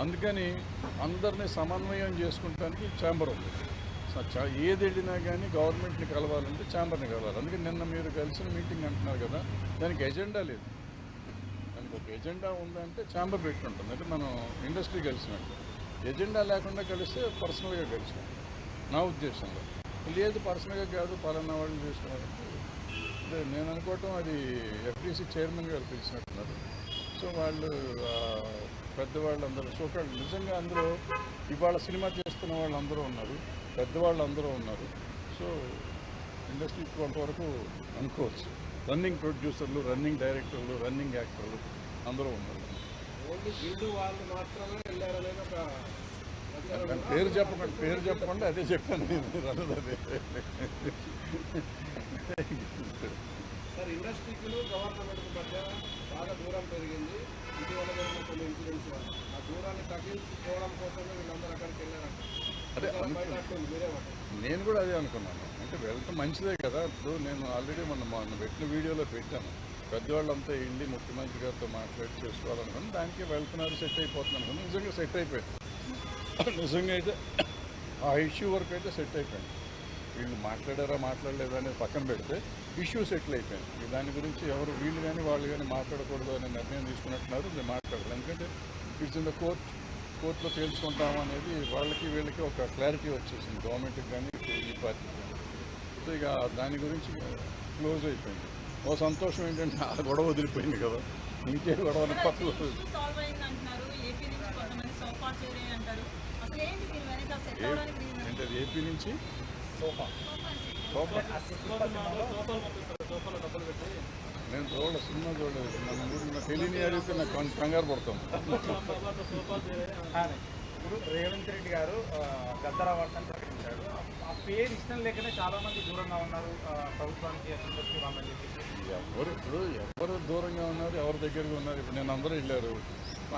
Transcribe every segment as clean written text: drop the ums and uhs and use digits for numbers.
అందుకని అందరినీ సమన్వయం చేసుకుంటానికి ఛాంబర్ ఉంది. ఏది వెళ్ళినా కానీ గవర్నమెంట్ని కలవాలంటే ఛాంబర్ని కలవాలి. అందుకని నిన్న మీరు కలిసిన మీటింగ్ అంటున్నారు కదా, దానికి ఎజెండా లేదు. దానికి ఒక ఎజెండా ఉందంటే ఛాంబర్ పెట్టుకుంటుంది. అంటే మనం ఇండస్ట్రీ కలిసినట్టు. ఎజెండా లేకుండా కలిస్తే పర్సనల్గా కలిసినట్టు నా ఉద్దేశంలో. లేదు పర్సనల్గా కాదు పలానా వాళ్ళు చేసుకున్నారంటే నేను అనుకోవటం అది ఎఫ్డీసీ చైర్మన్ గారు పిలిచినట్టున్నారు. సో వాళ్ళు పెద్దవాళ్ళందరూ సోకాళ్ళు నిజంగా అందరూ ఇవాళ సినిమా చేస్తున్న వాళ్ళందరూ ఉన్నారు, పెద్దవాళ్ళు అందరూ ఉన్నారు. సో ఇండస్ట్రీ కొంతవరకు అనుకోవచ్చు. రన్నింగ్ ప్రొడ్యూసర్లు, రన్నింగ్ డైరెక్టర్లు, రన్నింగ్ యాక్టర్లు అందరూ ఉన్నారు. పేరు చెప్పకుండా అదే చెప్పాను నేను. అదే సార్, ఇండస్ట్రీకి గవర్నమెంట్కి మధ్య బాగా దూరం పెరిగింది. ఇటీవల జరిగిన కొన్ని ఇన్సిడెంట్స్ వల్ల ఆ దూరాన్ని తగ్గించుకోవడం కోసమే వీళ్ళందరూ అక్కడికి వెళ్ళారంట. అదే నేను కూడా అదే అనుకున్నాను. అంటే వెళ్ళటం మంచిదే కదా. ఇప్పుడు నేను ఆల్రెడీ మొన్న పెట్టిన వీడియోలో పెట్టాను. పెద్దవాళ్ళంతా వెళ్ళి ముఖ్యమంత్రి గారితో మాట్లాడి చేసుకోవాలనుకున్నాను. దానికి వెళ్తున్నారు, సెట్ అయిపోతున్నాను అనుకున్నాను. నిజంగా సెట్ అయిపోయింది. నిజంగా అయితే ఆ ఇష్యూ వరకు అయితే సెట్ అయిపోయింది. వీళ్ళు మాట్లాడారా మాట్లాడలేదా అనేది పక్కన పెడితే ఇష్యూ సెటిల్ అయిపోయింది. దాని గురించి ఎవరు వీళ్ళు కానీ వాళ్ళు కానీ మాట్లాడకూడదు అనే నిర్ణయం తీసుకున్నట్టున్నారు. నేను మాట్లాడలేదు. ఎందుకంటే ఇట్స్ ఇన్ ద కోర్టులో తేల్చుకుంటాము అనేది వాళ్ళకి వీళ్ళకి ఒక క్లారిటీ వచ్చేసింది, గవర్నమెంట్కి కానీ ఈ పార్టీకి కానీ. సో ఇక దాని గురించి క్లోజ్ అయిపోయింది. ఓ సంతోషం ఏంటంటే ఆ గొడవ వదిలిపోయింది కదా, ఇంకే గొడవ పక్కన అంటే ఏపీ నుంచి నేను సినిమా చూడలేదు. మన తెలియని అడిగితే నాకు కంగారు పడతాం. ఇప్పుడు రేవంత్ రెడ్డి గారు గద్దర్ అవార్డ్స్ అని ప్రకటించాడు. ఆ పేరు ఇష్టం లేకనే చాలా మంది దూరంగా ఉన్నారు ప్రభుత్వానికి, ఇండస్ట్రీ వాళ్ళని చెప్పేసి. ఎవరు దూరంగా ఉన్నారు, ఎవరి దగ్గరగా ఉన్నారు. ఇప్పుడు నేను అందరూ వెళ్ళారు.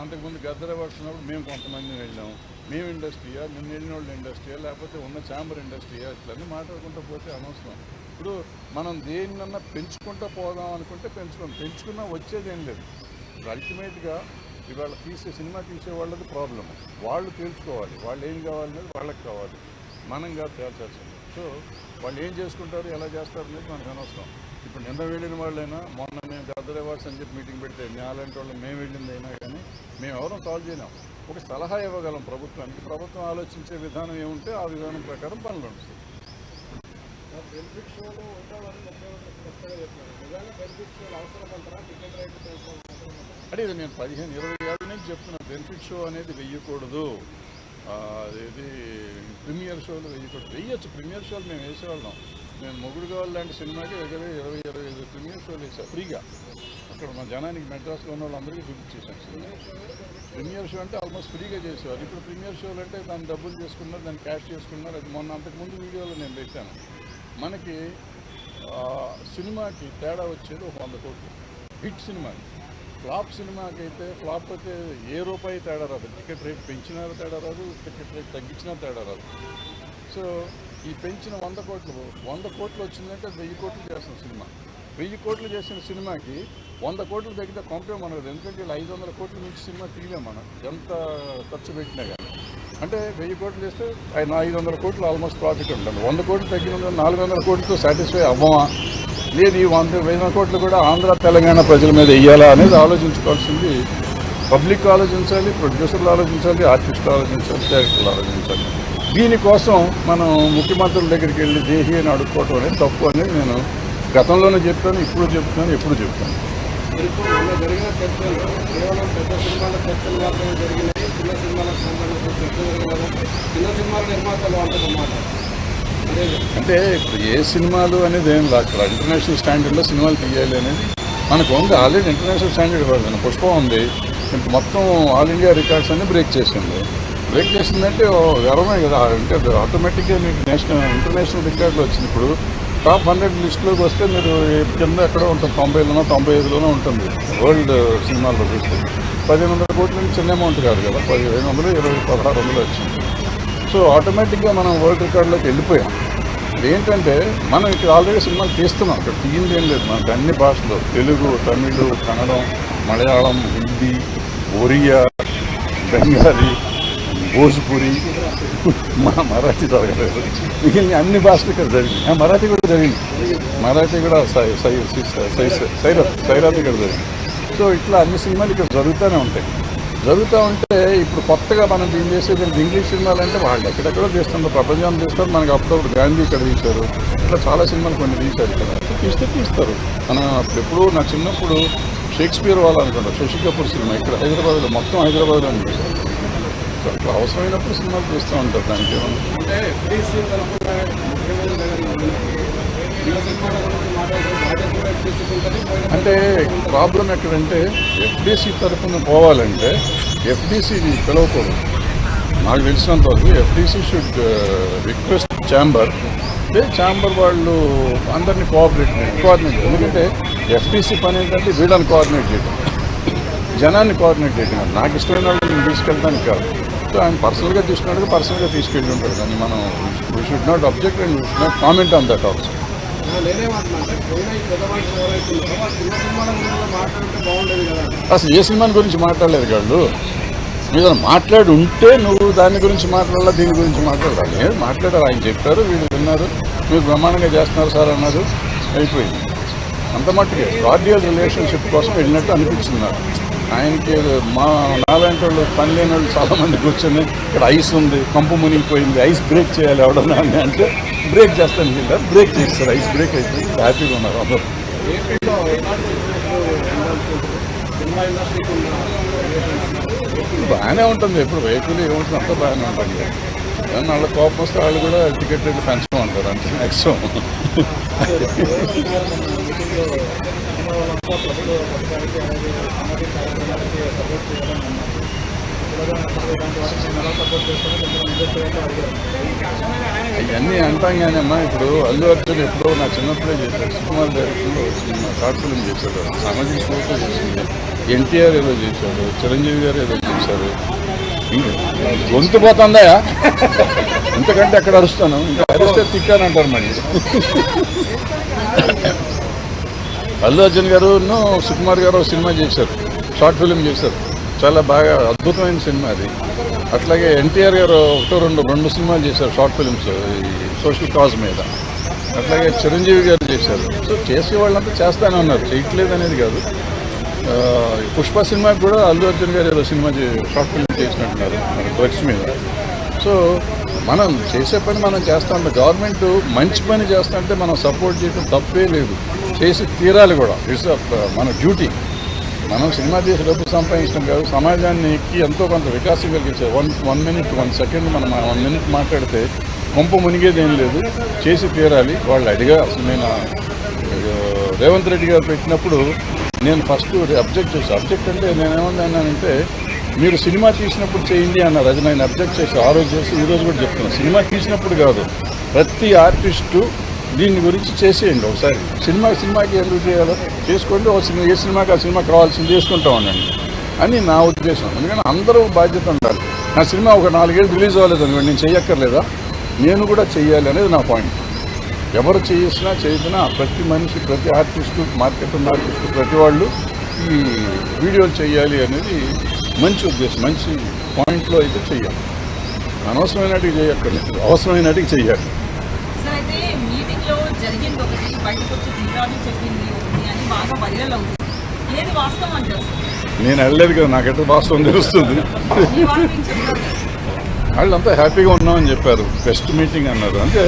అంతకుముందు గద్దర్ అవార్డ్స్ ఉన్నప్పుడు మేము కొంతమంది వెళ్ళాం. మేము ఇండస్ట్రీయా, నిన్న వెళ్ళిన వాళ్ళు ఇండస్ట్రీయా, లేకపోతే ఉన్న ఛాంబర్ ఇండస్ట్రీయా, ఇట్లన్నీ మాట్లాడుకుంటూ పోతే అనవసరం. ఇప్పుడు మనం దేన్నన్నా పెంచుకుంటూ పోదాం అనుకుంటే పెంచుకున్నా వచ్చేది ఏం లేదు. ఇప్పుడు అల్టిమేట్గా ఇవాళ సినిమా తీసే వాళ్ళది ప్రాబ్లం. వాళ్ళు తేల్చుకోవాలి, వాళ్ళు ఏం కావాలనేది వాళ్ళకి కావాలి, మనం కాదు తేల్చాల్సింది. సో వాళ్ళు ఏం చేసుకుంటారు, ఎలా చేస్తారు అనేది మనకు అనవసరం. ఇప్పుడు నిన్న వెళ్ళిన వాళ్ళైనా, మొన్న మేము గద్దర్ అవార్డ్స్ అని చెప్పి మీటింగ్ పెడితే అలాంటి వాళ్ళు మేము వెళ్ళింది అయినా కానీ మేము ఎవరూ సాల్వ్ చేయలేం. ఒక సలహా ఇవ్వగలం ప్రభుత్వానికి. ప్రభుత్వం ఆలోచించే విధానం ఏముంటే ఆ విధానం ప్రకారం పనులు ఉంటాయి. అంటే ఇది నేను 15-20 ఏళ్ళ నుంచి చెప్తున్నాను. బెనిఫిట్ షో అనేది వెయ్యకూడదు. అదేది ప్రీమియర్ షోలు వెయ్యొచ్చు. ప్రీమియర్ షోలు మేము వేసేవాళ్ళం. నేను మొగుడు కావాలి లాంటి సినిమాకి 20-25 ప్రీమియర్ షోలు వేసా ఫ్రీగా. అక్కడ మా జనానికి మెడ్రాస్లో ఉన్న వాళ్ళందరికీ చూపించేసాను సినిమా. ప్రీమియర్ షో అంటే ఆల్మోస్ట్ ఫ్రీగా చేసేవారు. ఇప్పుడు ప్రీమియర్ షోలు అంటే దాన్ని డబ్బులు చేసుకున్నారు, దాన్ని క్యాష్ చేసుకున్నారు. అది మొన్న అంతకుముందు వీడియోలో నేను పెట్టాను. మనకి సినిమాకి తేడా వచ్చేది ఒక 100 కోట్లు. హిట్ సినిమాకి. ఫ్లాప్ సినిమాకి అయితే ఫ్లాప్ అయితే ఏ రూపాయి తేడా రాదు. టికెట్ రేట్ పెంచినా తేడా రాదు, టికెట్ రేట్ తగ్గించినా తేడా రాదు. సో ఈ పెంచిన 100 కోట్లు వచ్చిందంటే 1000 కోట్లు చేసిన సినిమా. 1000 కోట్లు చేసిన సినిమాకి 100 కోట్లు తగ్గితే కొంపే మనది. ఎందుకంటే ఇలా 500 కోట్ల నుంచి సినిమా తీయలేం మనం, ఎంత ఖర్చు పెట్టినా కానీ. అంటే 1000 కోట్లు చేస్తే 500 కోట్లు ఆల్మోస్ట్ ప్రాఫిట్ ఉంటుంది. 100 కోట్లు తగ్గిన 400 కోట్లతో సాటిస్ఫై అవ్వమా, లేదు ఈ 100 కోట్లు కూడా ఆంధ్ర తెలంగాణ ప్రజల మీద వెయ్యాలా అనేది ఆలోచించుకోవాల్సింది పబ్లిక్ ఆలోచించాలి, ప్రొడ్యూసర్లు ఆలోచించాలి, ఆర్టిస్టులు ఆలోచించాలి, డైరెక్టర్లు ఆలోచించాలి. దీనికోసం మనం ముఖ్యమంత్రుల దగ్గరికి వెళ్ళి దేహి అని అడుక్కోవటం అనేది తప్పు అనేది నేను గతంలోనే చెప్పాను, ఇప్పుడు చెప్తున్నాను, ఎప్పుడు చెప్తాను. జరిగిన చర్చలు కేవలం పెద్ద సినిమాల చర్చలు మాత్రమే జరిగినాయి. చిన్న సినిమాలకు సంబంధించిన చర్చలు చిన్న సినిమాల నిర్మాతలు అంటున్నమాట. అంటే ఇప్పుడు ఏ సినిమాలు అనేది ఏం లేదు. ఇంటర్నేషనల్ స్టాండర్డ్లో సినిమాలు తీయాలి అనేది మనకు ఉంది. ఆల్రెడీ ఇంటర్నేషనల్ స్టాండర్డ్ పడుతుంది. పుష్పం ఉంది, మొత్తం ఆల్ ఇండియా రికార్డ్స్ అన్ని బ్రేక్ చేసిందంటే గర్వమే కదా. అంటే ఆటోమేటిక్గా మీకు ఇంటర్నేషనల్ రికార్డులు వచ్చింది. ఇప్పుడు టాప్ 100 లిస్టులోకి వస్తే మీరు కింద ఎక్కడో ఉంటుంది, 90లోనో 95లోనో ఉంటుంది. వరల్డ్ సినిమాల్లో చూస్తే 1500 కోట్ల నుంచి చిన్న అమౌంట్ కాదు కదా. 1500, 1600 వచ్చింది. సో ఆటోమేటిక్గా మనం వరల్డ్ రికార్డులోకి వెళ్ళిపోయాం. ఏంటంటే మనం ఇక్కడ ఆల్రెడీ సినిమాలు తీస్తున్నాం. ఇక్కడ తీయింది ఏం లేదు. మనకు అన్ని భాషలు, తెలుగు, తమిళ్, కన్నడం, మలయాళం, హిందీ, ఒరియా, బెంగాలీ, భోజ్పురి, మరాఠీ జరగలేదు. మిగిలిన అన్ని భాషలు ఇక్కడ జరిగింది. మరాఠీ కూడా జరిగింది. మరాఠీ కూడా సైరాత్ ఇక్కడ జరిగింది. సో ఇట్లా అన్ని సినిమాలు ఇక్కడ జరుగుతూనే ఉంటాయి. జరుగుతూ ఉంటే ఇప్పుడు కొత్తగా మనం దీన్ని చేసేది ఇంగ్లీష్ సినిమాలు అంటే వాళ్ళు ఎక్కడెక్కడో తీస్తున్నారు, ప్రపంచం తీస్తారు. మనకు అప్పుడప్పుడు గాంధీ ఇక్కడ తీశారు. ఇట్లా చాలా సినిమాలు కొన్ని తీశారు ఇక్కడ. తీస్తారు. మనం ఎప్పుడు నా చిన్నప్పుడు షేక్స్పియర్ వాళ్ళు అనుకుంటారు, శశి కపూర్ సినిమా ఇక్కడ హైదరాబాద్లో, మొత్తం హైదరాబాద్లో తీశారు. సో అట్లా అవసరమైనప్పుడు సినిమాలు తీస్తూ ఉంటారు. దానికి అంటే FDC తరఫున ముఖ్యమంత్రి దగ్గర అంటే ప్రాబ్లం ఎక్కడంటే FDC తరఫున పోవాలంటే FDCని పిలవకూడదు. నాకు తెలిసినంత వరకు FDC should request chamber. Chamber వాళ్ళు అందరినీ కోఆర్డినేట్. ఎందుకంటే FDC పని ఏంటంటే వీళ్ళని కోఆర్డినేట్ చేయడం, జనాన్ని కోఆర్డినేట్ చేయడం. నాకు ఇష్టమైన వాళ్ళు నేను తీసుకెళ్ళడానికి కాదు. సో ఆయన పర్సనల్గా తీసుకున్నట్టుగా పర్సనల్గా తీసుకెళ్ళి ఉంటాడు. కానీ మనం we should not object and we should not comment on that also. అసలు ఏ సినిమాని గురించి మాట్లాడలేదు వాళ్ళు. మీరు మాట్లాడి ఉంటే నువ్వు దాని గురించి మాట్లాడాలా, దీని గురించి మాట్లాడాలి. మాట్లాడారు, ఆయన చెప్పారు, వీళ్ళు విన్నారు, మీరు బ్రహ్మాండంగా చేస్తున్నారు సార్ అన్నారు, అయిపోయింది. అంత మట్టుకే కార్డియల్ రిలేషన్షిప్ కోసం వెళ్ళినట్టు అనిపించింది నాకు. ఆయనకి మా నాలాంటి వాళ్ళు పని లేని వాళ్ళు చాలామంది కూర్చొని ఇక్కడ ఐస్ ఉంది, కంపు మునిగిపోయింది, ఐస్ బ్రేక్ చేయాలి ఎవడన్నా అంటే బ్రేక్ చేస్తాను వెళ్ళారు, బ్రేక్ చేస్తారు, ఐస్ బ్రేక్ అయిపోయింది, హ్యాపీగా ఉన్నారు అందరూ. బాగానే ఉంటుంది. ఎప్పుడు వెహికల్ ఏముంటుంది అంతా బాగానే ఉంటుంది. కానీ వాళ్ళ కోపం వస్తే వాళ్ళు కూడా టికెట్ రేట్లు పెంచుకోమంటారు అంతే మ్యాక్సిమం. అవన్నీ అంటాం కానీ అమ్మా, ఇప్పుడు అల్లు అర్జున్ ఎప్పుడో నా చిన్నప్పుడే చేశాడు, సుకుమార్ డైరెక్షన్లో సినిమా షార్ట్ ఫిల్మ్ చేశాడు, సామాజిక స్ఫూర్తితో చేసింది. ఎన్టీఆర్ ఏదో చేశాడు, చిరంజీవి గారు ఏదో చేశారు. గొంతు పోతుందా ఇంతకంటే ఎక్కడ అరుస్తాను, ఇంకా అరిస్తే తిక్కానంటారు మళ్ళీ. అల్లు అర్జున్ గారు సుకుమార్ గారు సినిమా చేశారు, షార్ట్ ఫిల్మ్ చేశారు, చాలా బాగా అద్భుతమైన సినిమా అది. అట్లాగే ఎన్టీఆర్ గారు రెండు సినిమాలు చేశారు షార్ట్ ఫిల్మ్స్ ఈ సోషల్ కాజ్ మీద. అట్లాగే చిరంజీవి గారు చేశారు. సో చేసే వాళ్ళంతా చేస్తానే ఉన్నారు, చేయట్లేదు అనేది కాదు. పుష్ప సినిమాకి కూడా అల్లు అర్జున్ గారు ఏదో సినిమా షార్ట్ ఫిల్మ్ చేసినట్టున్నారు డ్రగ్స్ మీద. సో మనం చేసే పని మనం చేస్తా ఉంటాం. గవర్నమెంట్ మంచి పని చేస్తా అంటే మనం సపోర్ట్ చేయడం తప్పే లేదు, చేసి తీరాలి కూడా. ఇట్స్ మన డ్యూటీ. మనం సినిమా చేసి డబ్బు సంపాదించడం కాదు, సమాజానికి ఎంతో కొంత వికాసం కలిగించారు. 1 minute 1 second మనం 1 minute మాట్లాడితే కొంప మునిగేది ఏం లేదు, చేసి తీరాలి. వాళ్ళు అడిగా అసలు నేను రేవంత్ రెడ్డి గారు పెట్టినప్పుడు నేను ఫస్ట్ అబ్జెక్ట్ చేశాను. అబ్జెక్ట్ అంటే నేనేమన్నానంటే మీరు సినిమా తీసినప్పుడు చేయండి అన్నారు. అది నేను అబ్జెక్ట్ చేసి ఆ రోజు చేసి ఈ రోజు కూడా చెప్తున్నాను. సినిమా తీసినప్పుడు కాదు, ప్రతి ఆర్టిస్టు దీని గురించి చేసేయండి ఒకసారి. సినిమాకి ఎందుకు చేయాలో చేసుకోండి, ఏ సినిమాకి ఆ సినిమా కావాల్సింది చేసుకుంటా ఉండండి అని నా ఉద్దేశం. ఎందుకంటే అందరూ బాధ్యత ఉండాలి. నా సినిమా ఒక 4 ఏళ్ళు రిలీజ్ అవ్వలేదు అనుకోండి, నేను చెయ్యక్కర్లేదా? నేను కూడా చెయ్యాలి అనేది నా పాయింట్. ఎవరు చేసినా చేయకున్నా ప్రతి మనిషి, ప్రతి ఆర్టిస్టు, మార్కెట్ ఉన్న ఆర్టిస్టు, ప్రతి వాళ్ళు ఈ వీడియోలు చేయాలి అనేది మంచి ఉద్దేశం, మంచి పాయింట్లో అయితే చెయ్యాలి. అనవసరమైనటికి చేయక్కర్లేదు, అవసరమైనటికి చెయ్యాలి. నేను వెళ్ళలేదు కదా, నాకెట్లా వాస్తవం తెలుస్తుంది. వాళ్ళంతా హ్యాపీగా ఉన్నామని చెప్పారు. బెస్ట్ మీటింగ్ అన్నారు. అంటే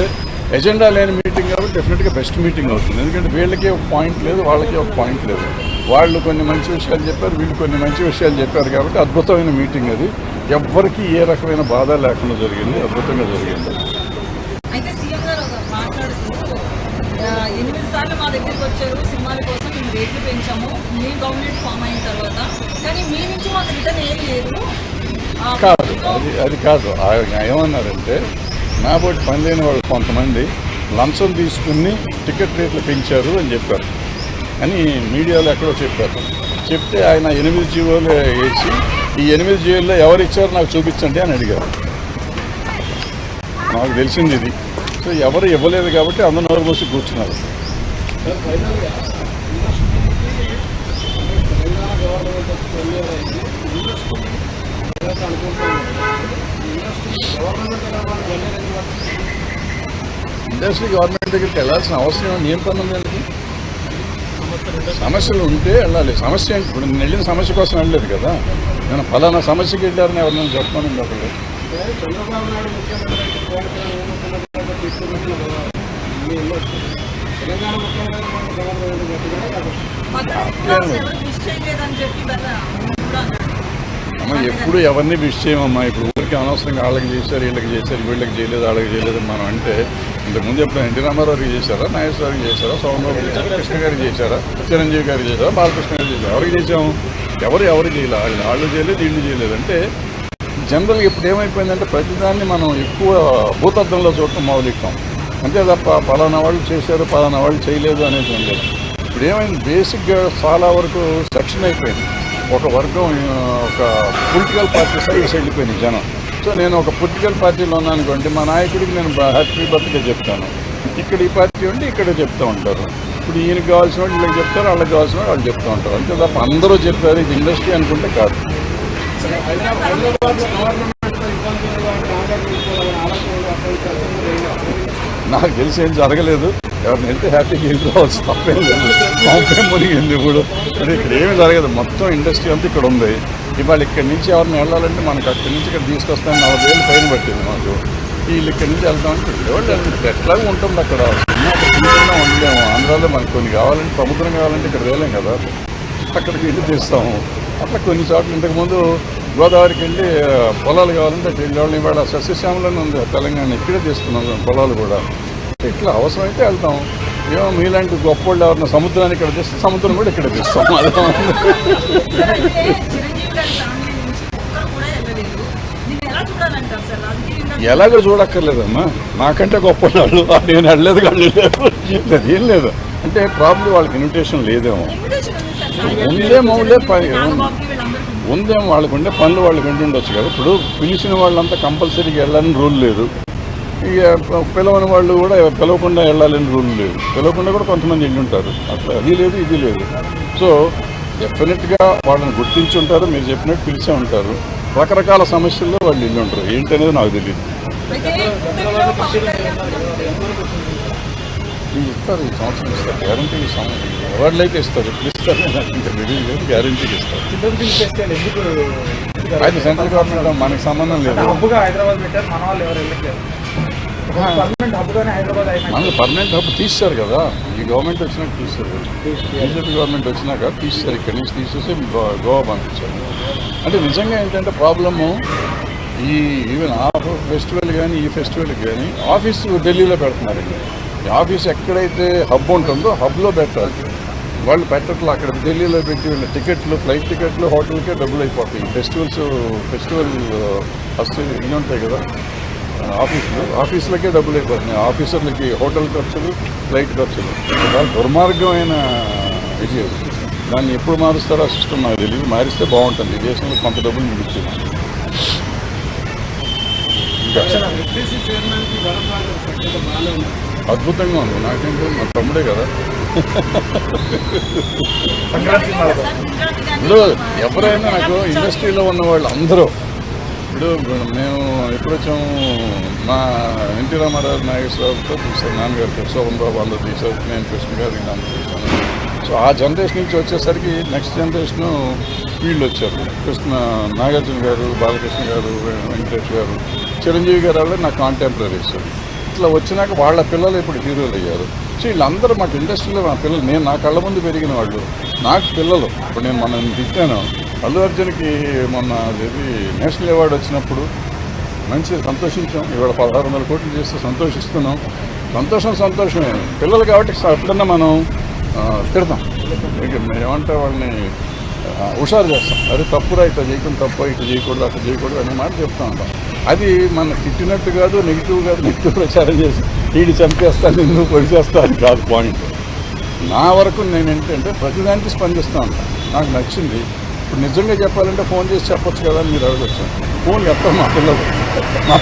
ఎజెండా లేని మీటింగ్ కాబట్టి డెఫినెట్గా బెస్ట్ మీటింగ్ అవుతుంది. ఎందుకంటే వీళ్ళకి ఒక పాయింట్ లేదు, వాళ్ళకి ఒక పాయింట్ లేదు. వాళ్ళు కొన్ని మంచి విషయాలు చెప్పారు, వీళ్ళు కొన్ని మంచి విషయాలు చెప్పారు. కాబట్టి అద్భుతమైన మీటింగ్ అది. ఎవ్వరికి ఏ రకమైన బాధ లేకుండా జరిగింది, అద్భుతంగా జరిగింది. అయితే సీఎం గారు మాట్లాడుతూ 8 సార్లు మా దగ్గరికి వచ్చారు సినిమాల కోసం, మేము రేట్లు పెంచాము మీ గవర్నమెంట్ ఫామ్ అయిన తర్వాత, కానీ మీ నుంచి మాకు రిటర్న్ ఏం లేదు. కాదు, అది కాదు. ఆయన ఏమన్నారంటే నాబోటి పని లేని వాళ్ళు కొంతమంది లంచం తీసుకుని టికెట్ రేట్లు పెంచారు అని చెప్పారు అని మీడియాలో ఎక్కడో చెప్పారు. చెప్తే ఆయన 8 జీవోలు వేసి ఈ 8 జీవోల్లో ఎవరు ఇచ్చారో నాకు చూపించండి అని అడిగారు. నాకు తెలిసింది ఇది. సో ఎవరు ఇవ్వలేదు కాబట్టి అందరూ నోరు మూసి కూర్చున్నారు. తెలంగాణ గవర్నమెంట్ ఇండస్ట్రీ గవర్నమెంట్ దగ్గరికి వెళ్ళాల్సిన అవసరం ఏం పని ఉంది? సమస్యలు ఉంటే వెళ్ళాలి. సమస్య ఇప్పుడు నేను వెళ్ళిన సమస్య కోసం వెళ్ళలేదు కదా, నేను ఫలానా సమస్యకి వెళ్ళారని ఎవరినైనా చెప్పమని ఒకళ్ళు. చంద్రబాబు నాయుడు ముఖ్యమంత్రి తెలంగాణ అమ్మ ఎప్పుడు ఎవరిని విష్ చేయమమ్మా. ఇప్పుడు ఊరికి అనవసరంగా వాళ్ళకి చేశారు, వీళ్ళకి చేశారు, వీళ్ళకి చేయలేదు, వాళ్ళకి చేయలేదు మనం అంటే ఇంతకుముందు ఎప్పుడు ఎన్టీ రామారావుకి చేశారా, నాగేశ్వరరావుకి చేశారా, సోమబాబు చేశారా, కృష్ణ గారికి చేశారా, చిరంజీవి గారికి చేశారా, బాలకృష్ణ గారికి చేశారు. ఎవరికి చేసాము? ఎవరు చేయలేదు, వాళ్ళు చేయలేదు, వీళ్ళు చేయలేదు. అంటే జనరల్గా ఇప్పుడు ఏమైపోయిందంటే ప్రతిదాన్ని మనం ఎక్కువ భూతద్దంలో చూడటం మొదలెట్టాం. అంతే తప్ప పలానా వాళ్ళు చేశారు, పలానా వాళ్ళు చేయలేదు అనేది ఉండదు. ఇప్పుడు ఏమైంది, బేసిక్గా చాలా వరకు సెక్షన్ అయిపోయింది. ఒక వర్గం, ఒక పొలిటికల్ పార్టీ సైడ్స్ వెళ్ళిపోయింది జనం. సో నేను ఒక పొలిటికల్ పార్టీలో ఉన్నాను అనుకోండి, మా నాయకుడికి నేను హ్యాపీ బర్త్డే చెప్తాను. ఇక్కడ ఈ పార్టీ ఉంటే ఇక్కడ చెప్తూ ఉంటారు. ఇప్పుడు ఈయనకి కావాల్సిన వాళ్ళు వీళ్ళకి చెప్తారు, వాళ్ళకి కావాల్సిన వాళ్ళు వాళ్ళు చెప్తూ ఉంటారు. అంతే తప్ప అందరూ చెప్పారు ఇది ఇండస్ట్రీ అనుకుంటే కాదు. నాకు తెలిసి ఏం జరగలేదు. ఎవరిని వెళ్తే హ్యాపీగా వెళ్ళి రావచ్చు, తప్పేం లేదు. కాంపేం మునిగింది ఇప్పుడు. అంటే ఇక్కడ ఏమీ జరగదు. మొత్తం ఇండస్ట్రీ అంతా ఇక్కడ ఉంది. ఇవాళ ఇక్కడి నుంచి ఎవరిని వెళ్ళాలంటే మనకు అక్కడి నుంచి ఇక్కడ తీసుకొస్తాను 40 ఏళ్ళు పైన పట్టింది మాకు. వీళ్ళు ఇక్కడి నుంచి వెళ్తామంటే ఎట్లాగో ఉంటుంది అక్కడ. అక్కడ ఉండలేము. ఆంధ్రాలో మనకు కొన్ని కావాలంటే, సముద్రం కావాలంటే ఇక్కడ వేలేం కదా, అక్కడికి వెళ్ళి తీస్తాము. అట్లా కొన్ని చోట్ల ఇంతకుముందు గోదావరికి వెళ్ళి పొలాలు కావాలంటే వెళ్ళి ఇవాళ సస్యశ్యామలోనే ఉంది తెలంగాణ, ఇక్కడే తీస్తున్నాం పొలాలు కూడా. ఇట్లా అవసరమైతే వెళ్తాం. ఏమో మీలాంటి గొప్ప వాళ్ళు ఎవరన్నా సముద్రాన్ని ఇక్కడ తెస్తే సముద్రం కూడా ఇక్కడ తెస్తాం. ఎలాగో చూడక్కర్లేదమ్మా, నాకంటే గొప్ప వాళ్ళు నేను వెళ్ళలేదు కానీ ఏం లేదు. అంటే ప్రాబ్లం వాళ్ళకి ఇన్విటేషన్ లేదేమో, ఉందేమో వాళ్ళకు ఉండే పనులు వాళ్ళకి ఉండొచ్చు కదా. ఇప్పుడు పిలిచిన వాళ్ళంతా కంపల్సరీగా వెళ్ళాలని రూల్ లేదు. ఇక పిలవని వాళ్ళు కూడా పిలవకుండా వెళ్ళాలని రూల్ లేదు. పిలవకుండా కూడా కొంతమంది వెళ్ళి ఉంటారు. అట్లా అది లేదు ఇది లేదు. సో డెఫినెట్గా వాళ్ళని గుర్తించి ఉంటారు, మీరు చెప్పినట్టు పిలిచే ఉంటారు. రకరకాల సమస్యల్లో వాళ్ళు వెళ్ళి ఉంటారు. ఏంటనేది నాకు తెలియదు. ఇస్తారు, ఈ సంవత్సరం ఇస్తారు, గ్యారంటీ అవార్డులు అయితే ఇస్తారు. ఇస్తారు గ్యారంటీకి ఇస్తారు. అది సెంట్రల్ గవర్నమెంట్ మనకి సంబంధం లేదు. హైదరాబాద్ పెట్టారు, మన వాళ్ళు ఎవరు వెళ్ళట్లేదు. మనకి పర్మనెంట్ హబ్ తీస్తారు కదా, ఈ గవర్నమెంట్ వచ్చినాక తీస్తారు. బీజేపీ గవర్నమెంట్ వచ్చినాక తీస్తారు. ఇక్కడి నుంచి తీసేసి గోవా పంపించారు. అంటే నిజంగా ఏంటంటే ప్రాబ్లము, ఈ ఈవెన్ ఆ ఫెస్టివల్ కానీ ఈ ఫెస్టివల్ కానీ ఆఫీసు ఢిల్లీలో పెడుతున్నారండి. ఈ ఆఫీస్ ఎక్కడైతే హబ్ ఉంటుందో హబ్లో పెట్టాలి. వాళ్ళు పెట్టట్లు అక్కడ ఢిల్లీలో పెట్టి వీళ్ళ టికెట్లు, ఫ్లైట్ టికెట్లు, హోటల్కే డబ్బులు అయిపోతాయి. ఫెస్టివల్ ఫస్ట్ ఇవి ఉంటాయి కదా ఆఫీసులకే డబ్బులు అయిపోతున్నాయి. ఆఫీసర్లకి హోటల్ ఖర్చులు, ఫ్లైట్ ఖర్చులు. చాలా దుర్మార్గమైన ఇది. దాన్ని ఎప్పుడు మారుస్తారో ఆ సిస్టమ్ నాకు తెలియదు. మారిస్తే బాగుంటుంది. ఈ దేశంలో కొంత డబ్బులు మిగులుతుంది. అద్భుతంగా ఉంది. నాకేంటో మా తమ్ముడే కదా. ఇప్పుడు ఎవరైనా నాకు ఇండస్ట్రీలో ఉన్న వాళ్ళు అందరూ, ఇప్పుడు మేము ఎప్పుడు వచ్చాము, మా ఎన్టీ రామారావు, నాగేశ్వరరావుతో తీసారు, నాన్నగారితో సోమబాబు అందరూ తీసారు, నేను కృష్ణ గారు అందరూ తీసాను. సో ఆ జనరేషన్ నుంచి వచ్చేసరికి నెక్స్ట్ జనరేషను వీళ్ళు వచ్చారు. నాగార్జున గారు, బాలకృష్ణ గారు, వెంకటేష్ గారు, చిరంజీవి గారు వాళ్ళు నా కాంటెంపరీస్. ఇట్లా వచ్చినాక వాళ్ళ పిల్లలు ఇప్పుడు హీరోలు అయ్యారు. సో వీళ్ళందరూ మాకు ఇండస్ట్రీలో నా పిల్లలు, నేను నా కళ్ళ ముందు పెరిగిన వాళ్ళు, నాకు పిల్లలు. ఇప్పుడు నేను మొన్న తిట్టాను, అల్లు అర్జున్కి మొన్న నేషనల్ అవార్డు వచ్చినప్పుడు మంచిగా సంతోషించాం. ఇవాళ 1600 కోట్లు చేస్తే సంతోషిస్తున్నాం. సంతోషమే. పిల్లలు కాబట్టి ఎప్పుడన్నా మనం తిడతాం, ఏమంటే వాళ్ళని హుషారు చేస్తాం. అదే తప్పురా, ఇట్లా చేయకుండా తప్పు, ఇట్లా చేయకూడదు, అట్లా చేయకూడదు అనే మాట చెప్తా ఉంటాం. అది మన తిట్టినట్టు కాదు, నెగిటివ్ ప్రచారం చేసి వీడి చంపేస్తాను, నిన్ను పొడి చేస్తాను కాదు పాయింట్. నా వరకు నేను ఏంటంటే ప్రతిదానికి స్పందిస్తూ ఉంటాను. నాకు నచ్చింది. ఇప్పుడు నిజంగా చెప్పాలంటే ఫోన్ చేసి చెప్పొచ్చు కదా అని మీరు అడగచ్చు. ఫోన్ చెప్పారు మా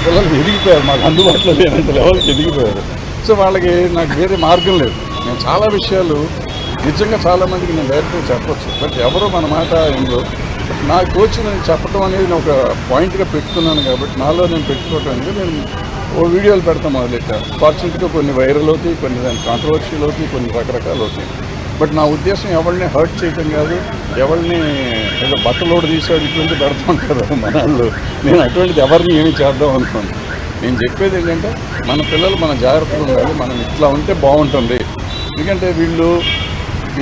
పిల్లలు ఎదిగిపోయారు, మాకు అందుబాటులో లేనంత లెవెల్కి ఎదిగిపోయారు. సో వాళ్ళకి నాకు వేరే మార్గం లేదు. నేను చాలా విషయాలు నిజంగా చాలామందికి నేను డైరెక్ట్గా చెప్పొచ్చు, బట్ ఎవరో మన మాట ఏందో నాకు కోచ్ నేను చెప్పడం అనేది నేను ఒక పాయింట్గా పెట్టుకున్నాను. కాబట్టి నాలో నేను పెట్టుకోవటం అనేది నేను ఓ వీడియోలు పెడతాం మొదలెట్టారు. ఫార్చునేట్గా కొన్ని వైరల్ అవుతాయి, కొన్ని దాని కాంట్రవర్షియల్ అవుతాయి, కొన్ని రకరకాలు అవుతాయి. బట్ నా ఉద్దేశం ఎవరిని హర్ట్ చేయటం కాదు, ఎవరిని ఏదో బట్టలోడు తీసాడు ఇటువంటి పెడతా ఉంటారు మన వాళ్ళు. నేను అటువంటిది ఎవరిని ఏమి చేద్దాం అనుకోను. నేను చెప్పేది ఏంటంటే మన పిల్లలు మన జాగ్రత్తగా ఉండాలి, మనం ఇట్లా ఉంటే బాగుంటుంది. ఎందుకంటే వీళ్ళు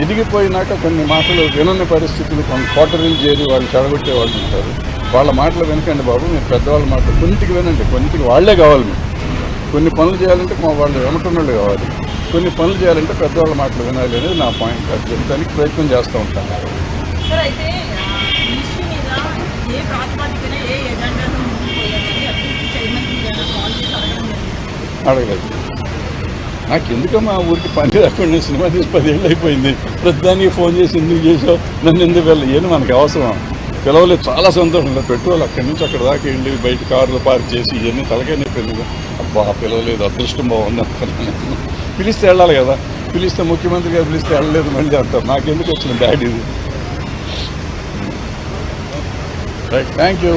ఎదిగిపోయినాక కొన్ని మాటలు వినని పరిస్థితులు, కొన్ని కోటరీలు చేరి వాళ్ళు చెడగొట్టే వాళ్ళు ఉంటారు. వాళ్ళ మాటలు వినకండి బాబు, మీరు పెద్దవాళ్ళ మాటలు కొన్నిటికి వినండి, కొన్నిటికి వాళ్ళే కావాలి. మీరు కొన్ని పనులు చేయాలంటే మా వాళ్ళు వెమటన్నోళ్ళు కావాలి, కొన్ని పనులు చేయాలంటే పెద్దవాళ్ళ మాటలు వినాలి అనేది నా పాయింట్. అది చెప్తానికి ప్రయత్నం చేస్తూ ఉంటాను. సార్ అయితే ఈ ఇష్యూ మీద ఏ ప్రాతిపదికన ఏ ఎజెండాను ముందుకు పోయాలని అట్లీస్ట్ చైర్మన్ గారు కాల్ చేసి అడగడం జరిగింది. అడగలేదు. నాకు ఎందుకమ్మా ఊరికి పని రాకుండా సినిమా తీసి 10 ఏళ్ళు అయిపోయింది. ప్రతిదానికి ఫోన్ చేసి ఎందుకు చేసావు, నన్ను ఎందుకు వెళ్ళి మనకి అవసరం. పిలవలేదు, చాలా సంతోషంగా పెట్టుకోవాలి. అక్కడి నుంచి అక్కడ దాకా వెళ్ళి బయట కార్లు పార్క్ చేసి ఇవన్నీ తలకాయ నొప్పి. అబ్బా పిలవలేదు, అదృష్టం బాగుంది అనుకున్నాను. పిలిస్తే వెళ్ళాలి కదా, పిలిస్తే ముఖ్యమంత్రి గారు పిలిస్తే వెళ్ళలేదు మళ్ళీ అంటారు. నాకెందుకు వచ్చిన డాడీ ఇది. Right, thank you.